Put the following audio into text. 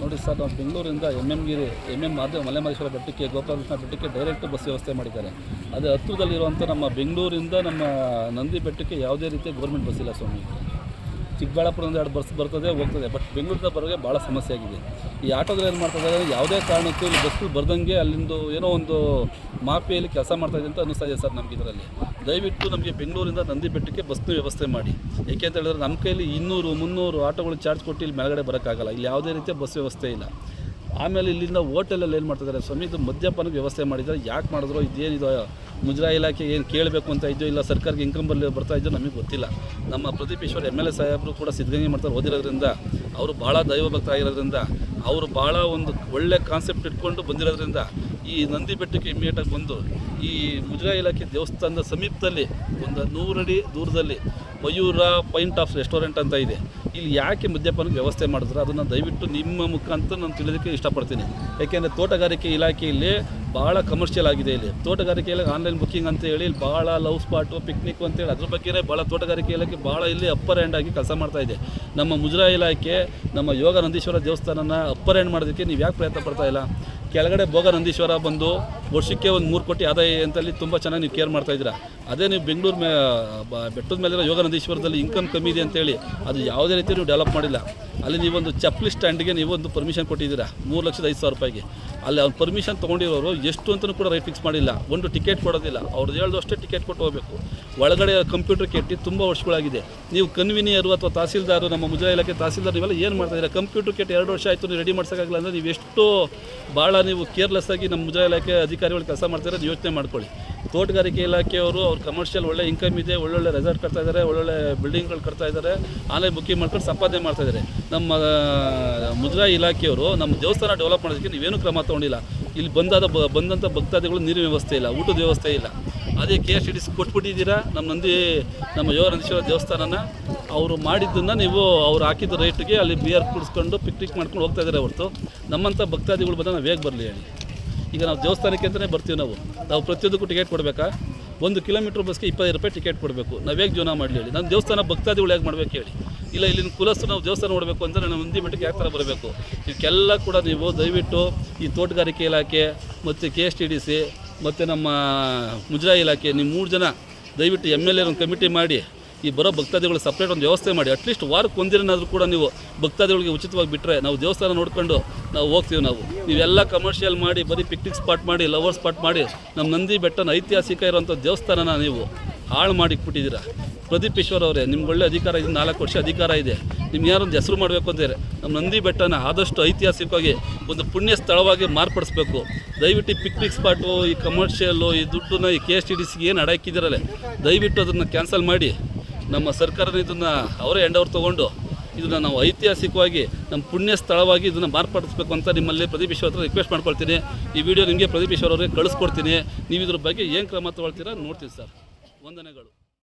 ನೋಡಿ ಸರ್, ನಾವು ಬೆಂಗಳೂರಿಂದ ಮಲೆಮಹದೇಶ್ವರ ಬೆಟ್ಟಕ್ಕೆ, ಗೋಪಾಲಕೃಷ್ಣ ಬೆಟ್ಟಕ್ಕೆ ಡೈರೆಕ್ಟ್ ಬಸ್ ವ್ಯವಸ್ಥೆ ಮಾಡಿದ್ದಾರೆ. ಅದು ಹತ್ತಿರದಲ್ಲಿರುವಂಥ ನಮ್ಮ ಬೆಂಗಳೂರಿಂದ ನಮ್ಮ ನಂದಿ ಬೆಟ್ಟಕ್ಕೆ ಯಾವುದೇ ರೀತಿಯ ಗೌರ್ಮೆಂಟ್ ಬಸ್ ಇಲ್ಲ ಸ್ವಾಮಿ. ಚಿಕ್ಕಬಳ್ಳಾಪುರದಿಂದ 2 ಬಸ್ ಬರ್ತದೆ ಹೋಗ್ತದೆ, ಬಟ್ ಬೆಂಗಳೂರಿಂದ ಬರೋಗೆ ಭಾಳ ಸಮಸ್ಯೆ ಆಗಿದೆ. ಈ ಆಟೋದಲ್ಲಿ ಏನು ಮಾಡ್ತಾರೆ, ಯಾವುದೇ ಕಾರಣಕ್ಕೂ ಇಲ್ಲಿ ಬಸ್ಗಳು ಬರ್ದಂಗೆ ಅಲ್ಲಿಂದು ಏನೋ ಒಂದು ಮಾಫಿಯಲ್ಲಿ ಕೆಲಸ ಮಾಡ್ತಾಯಿದೆ ಅಂತ ಅನ್ನಿಸ್ತಾ ಇದೆ ಸರ್ ನಮಗೆ. ಇದರಲ್ಲಿ ದಯವಿಟ್ಟು ನಮಗೆ ಬೆಂಗಳೂರಿಂದ ನಂದಿ ಬೆಟ್ಟಕ್ಕೆ ಬಸ್ನ ವ್ಯವಸ್ಥೆ ಮಾಡಿ. ಏಕೆ ಅಂತ ಹೇಳಿದ್ರೆ ನಮ್ಮ ಕೈಲಿ 200-300 ಆಟೋಗಳು ಚಾರ್ಜ್ ಕೊಟ್ಟು ಇಲ್ಲಿ ಮೇಲ್ಗಡೆ ಬರೋಕ್ಕಾಗಲ್ಲ. ಇಲ್ಲಿ ಯಾವುದೇ ರೀತಿಯ ಬಸ್ ವ್ಯವಸ್ಥೆ ಇಲ್ಲ. ಆಮೇಲೆ ಇಲ್ಲಿಂದ ಹೋಟೆಲಲ್ಲಿ ಏನು ಮಾಡ್ತಿದ್ದಾರೆ ಸ್ವಾಮಿ, ಇದು ಮದ್ಯಪಾನಕ್ಕೆ ವ್ಯವಸ್ಥೆ ಮಾಡಿದ್ದಾರೆ. ಯಾಕೆ ಮಾಡಿದ್ರು, ಇದೇನಿದು ಮುಜರಾಯಿ ಇಲಾಖೆ ಏನು ಕೇಳಬೇಕು ಅಂತ ಇದ್ದೋ ಇಲ್ಲ ಸರ್ಕಾರಕ್ಕೆ ಇನ್ಕಮ್ ಬರ್ತಾ ಇದ್ದೋ ನಮಗೆ ಗೊತ್ತಿಲ್ಲ. ನಮ್ಮ ಪ್ರದೀಪ್ ಈಶ್ವರ್ MLA ಸಾಹೇಬರು ಕೂಡ ಸಿದ್ಧಗಂಗೆ ಮಾಡ್ತಾರೆ ಓದಿರೋದ್ರಿಂದ, ಅವರು ಭಾಳ ದೈವಭಕ್ತ ಆಗಿರೋದ್ರಿಂದ, ಅವರು ಭಾಳ ಒಂದು ಒಳ್ಳೆ ಕಾನ್ಸೆಪ್ಟ್ ಇಟ್ಕೊಂಡು ಬಂದಿರೋದ್ರಿಂದ ಈ ನಂದಿ ಬೆಟ್ಟಕ್ಕೆ ಇಮ್ಮಿಡಿಯೇಟಾಗಿ ಬಂದು ಈ ಮುಜರಾಯಿ ಇಲಾಖೆ ದೇವಸ್ಥಾನದ ಸಮೀಪದಲ್ಲಿ ಒಂದು 100 ಅಡಿ ದೂರದಲ್ಲಿ ಮಯೂರ ಪಾಯಿಂಟ್ ಆಫ್ ರೆಸ್ಟೋರೆಂಟ್ ಅಂತ ಇದೆ. ಇಲ್ಲಿ ಯಾಕೆ ಮದ್ಯಪಾನಕ್ಕೆ ವ್ಯವಸ್ಥೆ ಮಾಡಿದ್ರು ಅದನ್ನು ದಯವಿಟ್ಟು ನಿಮ್ಮ ಮುಖಾಂತರ ನಾನು ತಿಳಿಯೋದಕ್ಕೆ ಇಷ್ಟಪಡ್ತೀನಿ. ಯಾಕೆಂದರೆ ತೋಟಗಾರಿಕೆ ಇಲಾಖೆಯಲ್ಲಿ ಭಾಳ ಕಮರ್ಷಿಯಲ್ ಆಗಿದೆ. ಇಲ್ಲಿ ತೋಟಗಾರಿಕೆಯಲ್ಲಿ ಆನ್ಲೈನ್ ಬುಕ್ಕಿಂಗ್ ಅಂತ ಹೇಳಿ ಭಾಳ ಲವ್ ಸ್ಪಾಟು, ಪಿಕ್ನಿಕ್ ಅಂತೇಳಿ ಅದ್ರ ಬಗ್ಗೆ ಭಾಳ ತೋಟಗಾರಿಕೆ ಇಲಾಖೆ ಭಾಳ ಇಲ್ಲಿ ಅಪ್ಪರ್ ಹ್ಯಾಂಡ್ ಆಗಿ ಕೆಲಸ ಮಾಡ್ತಾಯಿದೆ. ನಮ್ಮ ಮುಜರಾಯಿ ಇಲಾಖೆ ನಮ್ಮ ಯೋಗ ನಂದೀಶ್ವರ ದೇವಸ್ಥಾನನ ಅಪ್ಪರ್ ಹ್ಯಾಂಡ್ ಮಾಡೋದಕ್ಕೆ ನೀವು ಯಾಕೆ ಪ್ರಯತ್ನ ಪಡ್ತಾ ಇಲ್ಲ? ಕೆಳಗಡೆ ಭೋಗ ನಂದೀಶ್ವರ ಬಂದು ವರ್ಷಕ್ಕೆ ಒಂದು 3 ಕೋಟಿ ಆದಾಯ ಅಂತಲ್ಲಿ ತುಂಬ ಚೆನ್ನಾಗಿ ನೀವು ಕೇರ್ ಮಾಡ್ತಾಯಿದ್ದೀರಾ. ಅದೇ ನೀವು ಬೆಂಗಳೂರು ಬೆಟ್ಟದ ಮೇಲಿರೋ ಯೋಗ ನಂದೀಶ್ವರದಲ್ಲಿ ಇನ್ಕಮ್ ಕಮ್ಮಿ ಇದೆ ಅಂತೇಳಿ ಅದು ಯಾವುದೇ ರೀತಿ ನೀವು ಡೆವಲಪ್ ಮಾಡಿಲ್ಲ. ಅಲ್ಲಿ ನೀವೊಂದು ಚಪ್ಪಲಿ ಸ್ಟ್ಯಾಂಡಿಗೆ ನೀವೊಂದು ಪರ್ಮಿಷನ್ ಕೊಟ್ಟಿದ್ದೀರಾ 3,05,000 ರೂಪಾಯಿಗೆ. ಅಲ್ಲಿ ಅವ್ನು ಪರ್ಮಿಷನ್ ತೊಗೊಂಡಿರೋರು ಎಷ್ಟು ಅಂತಲೂ ಕೂಡ ರೈಟ್ ಫಿಕ್ಸ್ ಮಾಡಿಲ್ಲ. ಒಂದು ಟಿಕೆಟ್ ಕೊಡೋದಿಲ್ಲ, ಅವ್ರದ್ದು ಹೇಳ್ದಷ್ಟೇ ಟಿಕೆಟ್ ಕೊಟ್ಟು ಹೋಗಬೇಕು. ಒಳಗಡೆ ಕಂಪ್ಯೂಟರ್ ಕೆಟ್ಟಿ ತುಂಬ ವರ್ಷಗಳಾಗಿದೆ. ನೀವು ಕನ್ವಿನಿಯರು ಅಥವಾ ತಹಸೀಲ್ದಾರು, ನಮ್ಮ ಮುಜರಾಯಿ ಇಲಾಖೆ ತಹಸೀಲ್ದಾರ್ ಇವೆಲ್ಲ ಏನು ಮಾಡ್ತಾಯಿದ್ದೀರಾ? ಕಂಪ್ಯೂಟರ್ ಕೆಟ್ಟು 2 ವರ್ಷ ಆಯಿತು, ನೀವು ರೆಡಿ ಮಾಡ್ಸೋಕ್ಕಾಗಲ್ಲ ಅಂದರೆ ನೀವು ಎಷ್ಟು ಭಾಳ ನೀವು ಕೇರ್ಲೆಸ್ ಆಗಿ ನಮ್ಮ ಮುಜರಾಯಿ ಇಲಾಖೆ ಅಧಿಕಾರಿಗಳು ಕೆಲಸ ಮಾಡ್ತಾರೆ ಯೋಚನೆ ಮಾಡ್ಕೊಳ್ಳಿ. ತೋಟಗಾರಿಕೆ ಇಲಾಖೆಯವರು ಅವ್ರ ಕಮರ್ಷಿಯಲ್ ಒಳ್ಳೆ ಇನ್ಕಮ್ ಇದೆ, ಒಳ್ಳೊಳ್ಳೆ ರೆಸಾರ್ಟ್ ಕಟ್ತಾ ಇದ್ದಾರೆ, ಒಳ್ಳೊಳ್ಳೆ ಬಿಲ್ಡಿಂಗ್ಗಳು ಕಟ್ತಾ ಇದ್ದಾರೆ, ಆನ್ಲೈನ್ ಬುಕ್ಕಿಂಗ್ ಮಾಡ್ಕೊಂಡು ಸಂಪಾದನೆ ಮಾಡ್ತಾ ಇದ್ದಾರೆ. ನಮ್ಮ ಮುಜರಾಯಿ ಇಲಾಖೆಯವರು ನಮ್ಮ ದೇವಸ್ಥಾನ ಡೆವಲಪ್ ಮಾಡೋದಕ್ಕೆ ನೀವೇನು ಕ್ರಮ ತೊಗೊಂಡಿಲ್ಲ. ಇಲ್ಲಿ ಬಂದಂಥ ಭಕ್ತಾದಿಗಳು ನೀರಿನ ವ್ಯವಸ್ಥೆ ಇಲ್ಲ, ಊಟದ ವ್ಯವಸ್ಥೆ ಇಲ್ಲ. ಅದೇ KSTDC ಕೊಟ್ಬಿಟ್ಟಿದ್ದೀರಾ. ನಮ್ಮ ಯೋಗ ನಂದೀಶ್ವರ ದೇವಸ್ಥಾನನ ಅವರು ಮಾಡಿದ್ದನ್ನು ನೀವು ಅವ್ರು ಹಾಕಿದ ರೇಟ್ಗೆ ಅಲ್ಲಿ ಬಿಯರ್ ಕುಡಿಸ್ಕೊಂಡು ಪಿಕ್ನಿಕ್ ಮಾಡ್ಕೊಂಡು ಹೋಗ್ತಾ ಇದ್ದಾರೆ ಹೊರತು ನಮ್ಮಂಥ ಭಕ್ತಾದಿಗಳು ಬಂದಾಗ ನಾವು ಹೇಗೆ ಬರಲಿ ಹೇಳಿ? ಈಗ ನಾವು ದೇವಸ್ಥಾನಕ್ಕೆ ಅಂತಲೇ ಬರ್ತೀವಿ. ನಾವು ಪ್ರತಿಯೊಂದಕ್ಕೂ ಟಿಕೆಟ್ ಕೊಡಬೇಕಾ? 1 ಕಿಲೋಮೀಟ್ರ್ ಬಸ್ಗೆ 25 ರೂಪಾಯಿ ಟಿಕೆಟ್ ಕೊಡಬೇಕು. ನಾವು ಹೇಗೆ ಜೀವನ ಮಾಡಲಿ ಹೇಳಿ? ನಮ್ಮ ದೇವಸ್ಥಾನ ಭಕ್ತಾದಿಗಳು ಹೇಗೆ ಮಾಡಬೇಕು ಹೇಳಿ? ಇಲ್ಲ ಇಲ್ಲಿನ ಕುಲಸ್ಥರು ನಾವು ದೇವಸ್ಥಾನ ನೋಡಬೇಕು ಅಂದರೆ ನಮ್ಮ ನಂದಿ ಬೆಟ್ಟಕ್ಕೆ ಯಾವ ಥರ ಬರಬೇಕು? ಇದಕ್ಕೆಲ್ಲ ಕೂಡ ನೀವು ದಯವಿಟ್ಟು ಈ ತೋಟಗಾರಿಕೆ ಇಲಾಖೆ ಮತ್ತು KSTDC ಮತ್ತು ನಮ್ಮ ಮುಜರಾಯಿ ಇಲಾಖೆ ನೀವು 3 ಜನ ದಯವಿಟ್ಟು MLA ಒಂದು ಕಮಿಟಿ ಮಾಡಿ ಈ ಬರೋ ಭಕ್ತಾದಿಗಳು ಸಪ್ರೇಟ್ ಒಂದು ವ್ಯವಸ್ಥೆ ಮಾಡಿ. ಅಟ್ಲೀಸ್ಟ್ ವಾರಕ್ಕೆ ಒಂದಿನಾದರೂ ಕೂಡ ನೀವು ಭಕ್ತಾದಿಗಳಿಗೆ ಉಚಿತವಾಗಿ ಬಿಟ್ಟರೆ ನಾವು ದೇವಸ್ಥಾನ ನೋಡ್ಕೊಂಡು ನಾವು ಹೋಗ್ತೀವಿ. ನೀವೆಲ್ಲ ಕಮರ್ಷಿಯಲ್ ಮಾಡಿ ಬರೀ ಪಿಕ್ನಿಕ್ ಸ್ಪಾಟ್ ಮಾಡಿ, ಲವರ್ ಸ್ಪಾಟ್ ಮಾಡಿ ನಮ್ಮ ನಂದಿ ಬೆಟ್ಟನ ಐತಿಹಾಸಿಕ ಇರೋಂಥ ದೇವಸ್ಥಾನನ ನೀವು ಹಾಳು ಮಾಡಿಕ್ಬಿಟ್ಟಿದ್ದೀರಾ. ಪ್ರದೀಪ್ ಈಶ್ವರ್ ಅವರೇ, ನಿಮ್ಗೆ ಒಳ್ಳೆ ಅಧಿಕಾರ ಇದೆ, 4 ವರ್ಷ ಅಧಿಕಾರ ಇದೆ. ನಿಮ್ಗೆ ಯಾರೊಂದು ಹೆಸರು ಮಾಡಬೇಕು ಅಂದರೆ ನಮ್ಮ ನಂದಿ ಬೆಟ್ಟನ ಆದಷ್ಟು ಐತಿಹಾಸಿಕವಾಗಿ ಒಂದು ಪುಣ್ಯ ಸ್ಥಳವಾಗಿ ಮಾರ್ಪಡಿಸ್ಬೇಕು. ದಯವಿಟ್ಟು ಪಿಕ್ನಿಕ್ ಸ್ಪಾಟು, ಈ ಕಮರ್ಷಿಯಲ್ಲು, ಈ ದುಡ್ಡನ್ನ ಈ KSTDCಗೆ ಏನು ಅಡಾಕಿದ್ದೀರಲ್ಲ, ದಯವಿಟ್ಟು ಅದನ್ನು ಕ್ಯಾನ್ಸಲ್ ಮಾಡಿ. ನಮ್ಮ ಸರ್ಕಾರದ ಇದನ್ನು ಅವರೇ ಎಂಡವ್ರು ತೊಗೊಂಡು ಇದನ್ನು ನಾವು ಐತಿಹಾಸಿಕವಾಗಿ ನಮ್ಮ ಪುಣ್ಯ ಸ್ಥಳವಾಗಿ ಇದನ್ನು ಮಾರ್ಪಡಿಸ್ಬೇಕು ಅಂತ ನಿಮ್ಮಲ್ಲಿ ಪ್ರದೀಪ್ ಈಶ್ವರ್ ಹತ್ರ ರಿಕ್ವೆಸ್ಟ್ ಮಾಡ್ಕೊಳ್ತೀನಿ. ಈ ವಿಡಿಯೋ ನಿಮಗೆ ಪ್ರದೀಪ್ ಈಶ್ವರ್ ಅವರಿಗೆ ಕಳಿಸ್ಕೊಡ್ತೀನಿ. ನೀವು ಇದ್ರ ಬಗ್ಗೆ ಏನು ಕ್ರಮ ತೊಗೊಳ್ತೀರಾ ನೋಡ್ತೀವಿ ಸರ್. ವಂದನೆಗಳು.